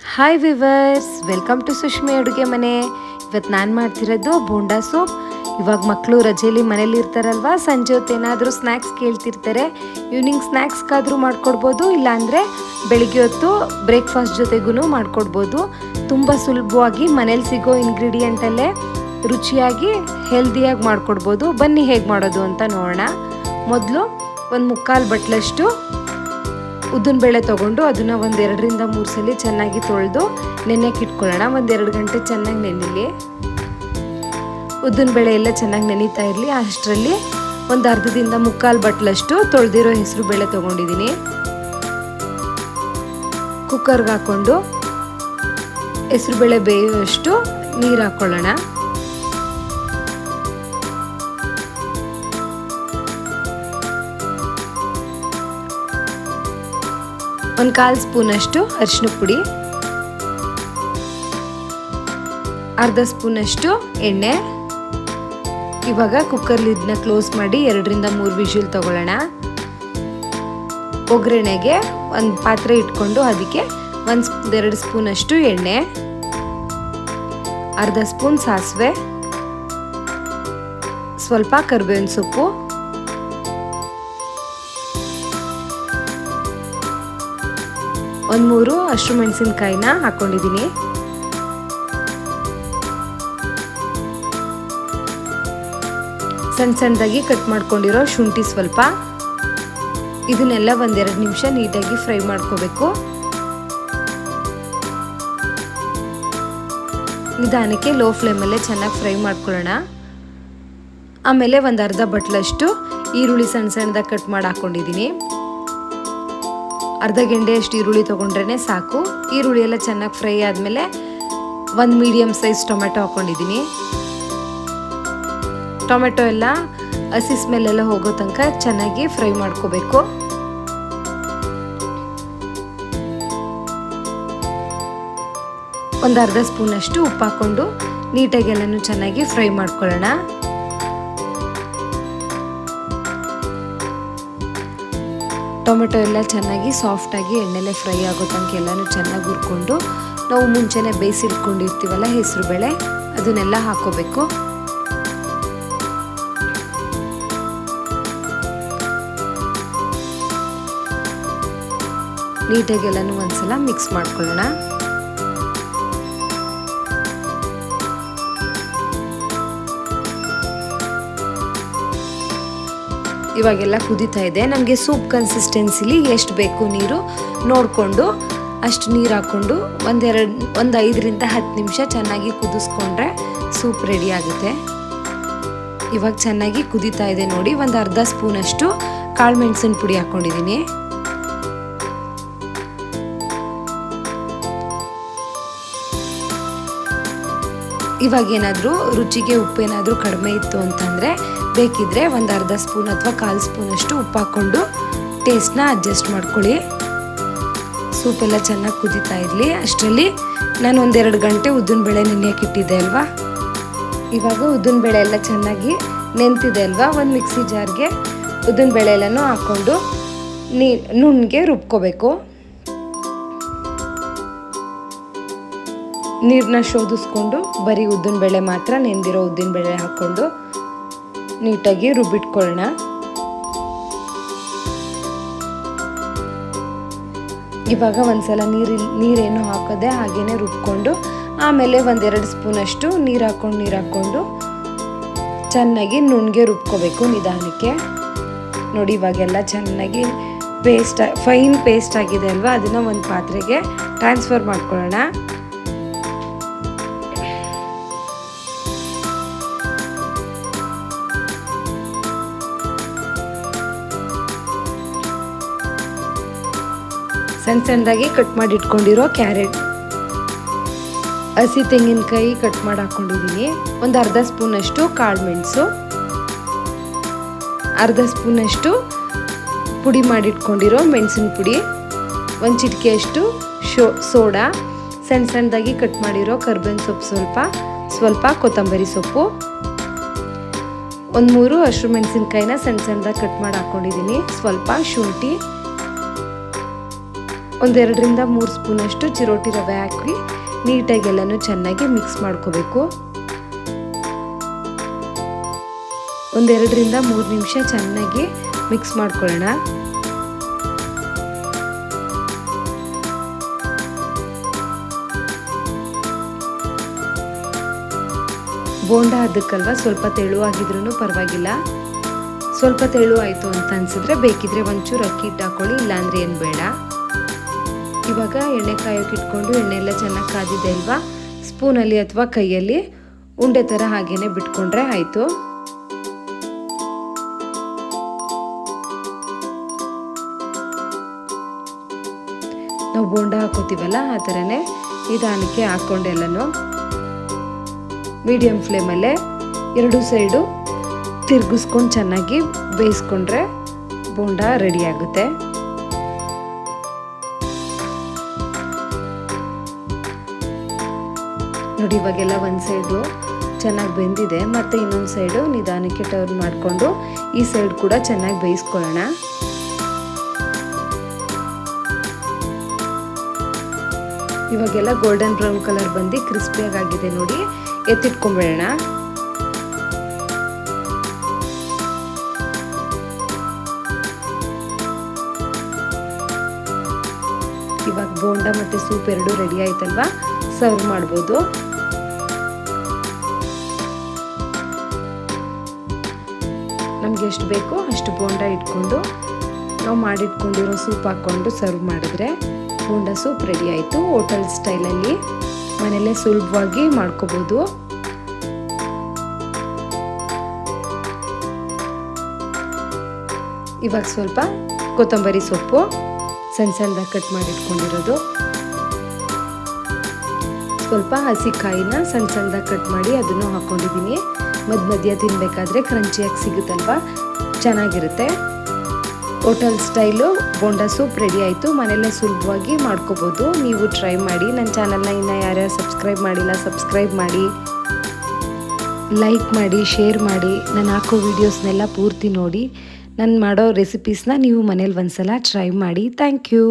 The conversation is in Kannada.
ಹಾಯ್ ವಿವರ್ಸ್, ವೆಲ್ಕಮ್ ಟು ಸುಷ್ಮಿ ಅಡುಗೆ ಮನೆ. ಇವತ್ತು ನಾನು ಮಾಡ್ತಿರೋದು ಬೋಂಡಾ ಸೂಪ್. ಇವಾಗ ಮಕ್ಕಳು ರಜೆಯಲ್ಲಿ ಮನೇಲಿ ಇರ್ತಾರಲ್ವ, ಸಂಜೆ ಹೊತ್ತು ಏನಾದರೂ ಸ್ನ್ಯಾಕ್ಸ್ ಕೇಳ್ತಿರ್ತಾರೆ. ಈವ್ನಿಂಗ್ ಸ್ನ್ಯಾಕ್ಸ್ಗಾದರೂ ಮಾಡಿಕೊಡ್ಬೋದು, ಇಲ್ಲಾಂದರೆ ಬೆಳಿಗ್ಗೆ ಹೊತ್ತು ಬ್ರೇಕ್ಫಾಸ್ಟ್ ಜೊತೆಗೂ ಮಾಡಿಕೊಡ್ಬೋದು. ತುಂಬ ಸುಲಭವಾಗಿ ಮನೇಲಿ ಸಿಗೋ ಇಂಗ್ರೀಡಿಯೆಂಟಲ್ಲೇ ರುಚಿಯಾಗಿ ಹೆಲ್ದಿಯಾಗಿ ಮಾಡಿಕೊಡ್ಬೋದು. ಬನ್ನಿ ಹೇಗೆ ಮಾಡೋದು ಅಂತ ನೋಡೋಣ. ಮೊದಲು ಒಂದು 3/4 ಬಟ್ಲಷ್ಟು ಉದ್ದಿನಬೇಳೆ ತೊಗೊಂಡು ಅದನ್ನು ಒಂದು 2ರಿಂದ 3 ಸಲ ಚೆನ್ನಾಗಿ ತೊಳೆದು ನೆನೆಯಕ್ಕೆ ಇಟ್ಕೊಳ್ಳೋಣ. ಒಂದು 2 ಗಂಟೆ ಚೆನ್ನಾಗಿ ನೆನೆಯಲಿ. ಉದ್ದಿನಬೇಳೆ ಎಲ್ಲ ಚೆನ್ನಾಗಿ ನೆನೀತಾ ಇರಲಿ. ಅಷ್ಟರಲ್ಲಿ ಒಂದು ಅರ್ಧದಿಂದ 3/4 ಬಟ್ಲಷ್ಟು ತೊಳೆದಿರೋ ಹೆಸರು ಬೇಳೆ ತೊಗೊಂಡಿದ್ದೀನಿ. ಕುಕ್ಕರ್ಗೆ ಹಾಕ್ಕೊಂಡು ಹೆಸರು ಬೇಳೆ ಬೇಯುವಷ್ಟು ನೀರು ಹಾಕ್ಕೊಳ್ಳೋಣ. ಒಂದು 1/4 ಸ್ಪೂನಷ್ಟು ಅರಿಶಿನ ಪುಡಿ, ಅರ್ಧ ಸ್ಪೂನಷ್ಟು ಎಣ್ಣೆ. ಇವಾಗ ಕುಕ್ಕರ್ ಲಿಡ್ನ ಕ್ಲೋಸ್ ಮಾಡಿ 2ರಿಂದ 3 ವಿಷಲ್ ತಗೊಳ್ಳೋಣ. ಒಗ್ಗರಣೆಗೆ ಒಂದು ಪಾತ್ರೆ ಇಟ್ಕೊಂಡು ಅದಕ್ಕೆ 2 ಸ್ಪೂನಷ್ಟು ಎಣ್ಣೆ, ಅರ್ಧ ಸ್ಪೂನ್ ಸಾಸಿವೆ, ಸ್ವಲ್ಪ ಕರಿಬೇವಿನ ಸೊಪ್ಪು, ಒಂದು 3 ಹಸಿರು ಮೆಣಸಿನ್ಕಾಯಿನ ಹಾಕ್ಕೊಂಡಿದ್ದೀನಿ. ಸಣ್ಣ ಸಣ್ಣದಾಗಿ ಕಟ್ ಮಾಡ್ಕೊಂಡಿರೋ ಶುಂಠಿ ಸ್ವಲ್ಪ. ಇದನ್ನೆಲ್ಲ 1-2 ನಿಮಿಷ ನೀಟಾಗಿ ಫ್ರೈ ಮಾಡ್ಕೋಬೇಕು. ನಿಧಾನಕ್ಕೆ ಲೋ ಫ್ಲೇಮಲ್ಲೇ ಚೆನ್ನಾಗಿ ಫ್ರೈ ಮಾಡ್ಕೊಳ್ಳೋಣ. ಆಮೇಲೆ ಒಂದು ಅರ್ಧ ಬಟ್ಲಷ್ಟು ಈರುಳ್ಳಿ ಸಣ್ಣ ಸಣ್ಣದಾಗಿ ಕಟ್ ಮಾಡಿ ಹಾಕ್ಕೊಂಡಿದ್ದೀನಿ. ಅರ್ಧ ಗೆಂಡೆಯಷ್ಟು ಈರುಳ್ಳಿ ತೊಗೊಂಡ್ರೇ ಸಾಕು. ಈರುಳ್ಳಿ ಎಲ್ಲ ಚೆನ್ನಾಗಿ ಫ್ರೈ ಆದಮೇಲೆ ಒಂದು ಮೀಡಿಯಮ್ ಸೈಜ್ ಟೊಮೆಟೊ ಹಾಕ್ಕೊಂಡಿದ್ದೀನಿ. ಟೊಮೆಟೊ ಎಲ್ಲ ಹಸಿ ಸ್ಮೆಲ್ಲೆಲ್ಲ ಹೋಗೋ ತನಕ ಚೆನ್ನಾಗಿ ಫ್ರೈ ಮಾಡ್ಕೋಬೇಕು. ಒಂದು ಅರ್ಧ ಸ್ಪೂನಷ್ಟು ಉಪ್ಪು ಹಾಕ್ಕೊಂಡು ನೀಟಾಗಿ ಎಲ್ಲನೂ ಚೆನ್ನಾಗಿ ಫ್ರೈ ಮಾಡ್ಕೊಳ್ಳೋಣ. ಟೊಮೆಟೊ ಎಲ್ಲ ಚೆನ್ನಾಗಿ ಸಾಫ್ಟಾಗಿ ಎಣ್ಣೆಲೆ ಫ್ರೈ ಆಗೋ ತನಕ ಎಲ್ಲನೂ ಚೆನ್ನಾಗಿ ಹುರ್ಕೊಂಡು ನಾವು ಮುಂಚೆನೇ ಬೇಯಿಸಿಟ್ಕೊಂಡಿರ್ತೀವಲ್ಲ ಹೆಸರು ಬೇಳೆ, ಅದನ್ನೆಲ್ಲ ಹಾಕ್ಕೋಬೇಕು. ನೀಟಾಗಿ ಎಲ್ಲನೂ ಒಂದ್ಸಲ ಮಿಕ್ಸ್ ಮಾಡ್ಕೊಳ್ಳೋಣ. ಇವಾಗೆಲ್ಲ ಕುದೀತಾ ಇದೆ. ನಮಗೆ ಸೂಪ್ ಕನ್ಸಿಸ್ಟೆನ್ಸಿಲಿ ಎಷ್ಟು ಬೇಕು ನೀರು ನೋಡಿಕೊಂಡು ಅಷ್ಟು ನೀರು ಹಾಕ್ಕೊಂಡು ಒಂದು 5ರಿಂದ 10 ನಿಮಿಷ ಚೆನ್ನಾಗಿ ಕುದಿಸ್ಕೊಂಡ್ರೆ ಸೂಪ್ ರೆಡಿ ಆಗುತ್ತೆ. ಇವಾಗ ಚೆನ್ನಾಗಿ ಕುದೀತಾ ಇದೆ ನೋಡಿ. ಒಂದು ಅರ್ಧ ಸ್ಪೂನಷ್ಟು ಕಾಳು ಮೆಣಸಿನ ಪುಡಿ ಹಾಕ್ಕೊಂಡಿದ್ದೀನಿ. ಇವಾಗ ಏನಾದರೂ ರುಚಿಗೆ ಉಪ್ಪೇನಾದರೂ ಕಡಿಮೆ ಇತ್ತು ಅಂತಂದರೆ ಬೇಕಿದ್ರೆ ಒಂದು ಅರ್ಧ ಸ್ಪೂನ್ ಅಥವಾ 1/4 ಸ್ಪೂನಷ್ಟು ಉಪ್ಪು ಹಾಕ್ಕೊಂಡು ಟೇಸ್ಟ್ನ ಅಡ್ಜಸ್ಟ್ ಮಾಡ್ಕೊಳ್ಳಿ. ಸೂಪೆಲ್ಲ ಚೆನ್ನಾಗಿ ಕುದೀತಾ ಇರಲಿ. ಅಷ್ಟರಲ್ಲಿ ನಾನು 1-2 ಗಂಟೆ ಉದ್ದಿನಬೇಳೆ ನೆನೆಯಕ್ಕೆ ಇಟ್ಟಿದ್ದೆ ಅಲ್ವಾ. ಇವಾಗ ಉದ್ದಿನಬೇಳೆ ಎಲ್ಲ ಚೆನ್ನಾಗಿ ನೆಂತಿದೆ ಅಲ್ವಾ. ಒಂದು ಮಿಕ್ಸಿ ಜಾರ್ಗೆ ಉದ್ದಿನಬೇಳೆ ಎಲ್ಲನೂ ಹಾಕ್ಕೊಂಡು ನುಣ್ಣಗೆ ರುಬ್ಕೋಬೇಕು. ನೀರನ್ನ ಶೋಧಿಸ್ಕೊಂಡು ಬರೀ ಉದ್ದಿನಬೇಳೆ ಮಾತ್ರ ನೆಂದಿರೋ ಉದ್ದಿನಬೇಳೆ ಹಾಕ್ಕೊಂಡು ನೀಟಾಗಿ ರುಬ್ಬಿಟ್ಕೊಳ್ಳೋಣ. ಇವಾಗ ಒಂದ್ಸಲ ನೀರೇನು ಹಾಕೋದೆ ಹಾಗೇನೆ ರುಬ್ಕೊಂಡು ಆಮೇಲೆ 1-2 ಸ್ಪೂನಷ್ಟು ನೀರು ಹಾಕ್ಕೊಂಡು ಚೆನ್ನಾಗಿ ನುಣ್ಣಗೆ ರುಬ್ಕೋಬೇಕು ನಿಧಾನಕ್ಕೆ. ನೋಡಿ ಇವಾಗೆಲ್ಲ ಚೆನ್ನಾಗಿ ಫೈನ್ ಪೇಸ್ಟ್ ಆಗಿದೆ ಅಲ್ವಾ. ಅದನ್ನು ಒಂದು ಪಾತ್ರೆಗೆ ಟ್ರಾನ್ಸ್ಫರ್ ಮಾಡ್ಕೊಳ್ಳೋಣ. ಸಣ್ಣ ಸಣ್ಣದಾಗಿ ಕಟ್ ಮಾಡಿ ಇಟ್ಕೊಂಡಿರೋ ಕ್ಯಾರೆಟ್, ಹಸಿ ತೆಂಗಿನಕಾಯಿ ಕಟ್ ಮಾಡಿ ಹಾಕ್ಕೊಂಡಿದ್ದೀನಿ. ಒಂದು ಅರ್ಧ ಸ್ಪೂನಷ್ಟು ಕಾಳು ಮೆಣಸು, ಅರ್ಧ ಸ್ಪೂನಷ್ಟು ಪುಡಿ ಮಾಡಿಟ್ಕೊಂಡಿರೋ ಮೆಣಸಿನ ಪುಡಿ, ಒಂದು ಚಿಟಿಕೆಯಷ್ಟು ಸೋಡಾ, ಸಣ್ಣ ಸಣ್ಣದಾಗಿ ಕಟ್ ಮಾಡಿರೋ ಕರಿಬೇವಿನ ಸೊಪ್ಪು ಸ್ವಲ್ಪ ಕೊತ್ತಂಬರಿ ಸೊಪ್ಪು, ಒಂದು 3 ಹಸಿರು ಮೆಣಸಿನ್ಕಾಯಿನ ಸಣ್ಣ ಸಣ್ಣದಾಗಿ ಕಟ್ ಮಾಡಿ ಹಾಕ್ಕೊಂಡಿದ್ದೀನಿ, ಸ್ವಲ್ಪ ಶುಂಠಿ, 1 2ರಿಂದ 3 ಸ್ಪೂನಷ್ಟು ಚಿರೋಟಿ ರವೆ ಹಾಕಿ ನೀಟಾಗಿ ಎಲ್ಲನೂ ಚೆನ್ನಾಗಿ ಮಿಕ್ಸ್ ಮಾಡ್ಕೋಬೇಕು. 1 2ರಿಂದ 3 ನಿಮಿಷ ಚೆನ್ನಾಗಿ ಮಿಕ್ಸ್ ಮಾಡ್ಕೊಳ್ಳೋಣ. ಬೋಂಡ ಅದಕ್ಕಲ್ವ ಸ್ವಲ್ಪ ತೆಳುವಾಗಿದ್ರೂ ಪರವಾಗಿಲ್ಲ. ಸ್ವಲ್ಪ ತೆಳು ಆಯಿತು ಅಂತ ಅನಿಸಿದ್ರೆ ಬೇಕಿದ್ರೆ ಒಂಚೂರು ಅಕ್ಕಿ ಹಿಟ್ಟು ಹಾಕೊಳ್ಳಿ, ಇಲ್ಲಾಂದ್ರೆ ಏನು ಬೇಡ. ಇವಾಗ ಎಣ್ಣೆ ಕಾಯೋಕೆ ಇಟ್ಕೊಂಡು ಎಣ್ಣೆ ಎಲ್ಲ ಚೆನ್ನಾಗಿ ಕಾದಿದೆ ಅಲ್ವಾ, ಸ್ಪೂನಲ್ಲಿ ಅಥವಾ ಕೈಯಲ್ಲಿ ಉಂಡೆ ಥರ ಹಾಗೇನೆ ಬಿಟ್ಕೊಂಡ್ರೆ ಆಯಿತು. ನಾವು ಬೋಂಡ ಹಾಕೋತೀವಲ್ಲ ಆ ಥರನೇ ನಿಧಾನಕ್ಕೆ ಹಾಕ್ಕೊಂಡೆಲ್ಲನೂ ಮೀಡಿಯಮ್ ಫ್ಲೇಮಲ್ಲೇ 2 ಸೈಡು ತಿರುಗಿಸ್ಕೊಂಡು ಚೆನ್ನಾಗಿ ಬೇಯಿಸ್ಕೊಂಡ್ರೆ ಬೋಂಡ ರೆಡಿ ಆಗುತ್ತೆ. ನೋಡಿ ಇವಾಗೆಲ್ಲ ಒಂದು ಸೈಡು ಚೆನ್ನಾಗಿ ಬೆಂದಿದೆ, ಮತ್ತು ಇನ್ನೊಂದು ಸೈಡು ನಿಧಾನಕ್ಕೆ ಟರ್ನ್ ಮಾಡಿಕೊಂಡು ಈ ಸೈಡ್ ಕೂಡ ಚೆನ್ನಾಗಿ ಬೇಯಿಸ್ಕೊಳ್ಳೋಣ. ಇವಾಗೆಲ್ಲ ಗೋಲ್ಡನ್ ಬ್ರೌನ್ ಕಲರ್ ಬಂದು ಕ್ರಿಸ್ಪಿಯಾಗಿ ಆಗಿದೆ ನೋಡಿ, ಎತ್ತಿಟ್ಕೊಂಡ್ಬಿಡೋಣ. ಇವಾಗ ಬೋಂಡ ಮತ್ತು ಸೂಪ್ ಎರಡೂ ರೆಡಿ ಆಯ್ತಲ್ವಾ, ಸರ್ವ್ ಮಾಡ್ಬೋದು. ನಮ್ಗೆ ಎಷ್ಟು ಬೇಕೋ ಅಷ್ಟು ಬೋಂಡ ಇಟ್ಕೊಂಡು ನಾವು ಮಾಡಿಟ್ಕೊಂಡಿರೋ ಸೂಪ್ ಹಾಕ್ಕೊಂಡು ಸರ್ವ್ ಮಾಡಿದ್ರೆ ಬೋಂಡ ಸೂಪ್ ರೆಡಿ ಆಯಿತು. ಹೋಟೆಲ್ ಸ್ಟೈಲಲ್ಲಿ ಮನೆಯಲ್ಲೇ ಸುಲಭವಾಗಿ ಮಾಡ್ಕೋಬೋದು. ಇವಾಗ ಸ್ವಲ್ಪ ಕೊತ್ತಂಬರಿ ಸೊಪ್ಪು ಸಣ್ಣದಾಗಿ ಕಟ್ ಮಾಡಿಟ್ಕೊಂಡಿರೋದು, ಸ್ವಲ್ಪ ಹಸಿ ಕಾಯಿನ ಸಣ್ಣದಾಗಿ ಕಟ್ ಮಾಡಿ ಅದನ್ನು ಹಾಕ್ಕೊಂಡಿದ್ದೀನಿ. ಮಧ್ಯ ತಿನ್ನಬೇಕಾದ್ರೆ ಕ್ರಂಚಿಯಾಗಿ ಸಿಗುತ್ತಲ್ವ, ಚೆನ್ನಾಗಿರುತ್ತೆ. Hotel style bonda soup ready ಆಯಿತು. ಮನೆಯಲ್ಲೇ ಸುಲಭವಾಗಿ ಮಾಡ್ಕೋಬೋದು. ನೀವು ಟ್ರೈ ಮಾಡಿ. ನನ್ನ ಚಾನಲ್ನ ಇನ್ನೂ ಯಾರ್ಯಾರು ಸಬ್ಸ್ಕ್ರೈಬ್ ಮಾಡಿಲ್ಲ ಸಬ್ಸ್ಕ್ರೈಬ್ ಮಾಡಿ, ಲೈಕ್ ಮಾಡಿ, ಶೇರ್ ಮಾಡಿ. ನಾನು ಹಾಕೋ ವೀಡಿಯೋಸ್ನೆಲ್ಲ ಪೂರ್ತಿ ನೋಡಿ. ನಾನು ಮಾಡೋ ರೆಸಿಪೀಸ್ನ ನೀವು ಮನೇಲಿ ಒಂದ್ಸಲ ಟ್ರೈ ಮಾಡಿ. Thank you.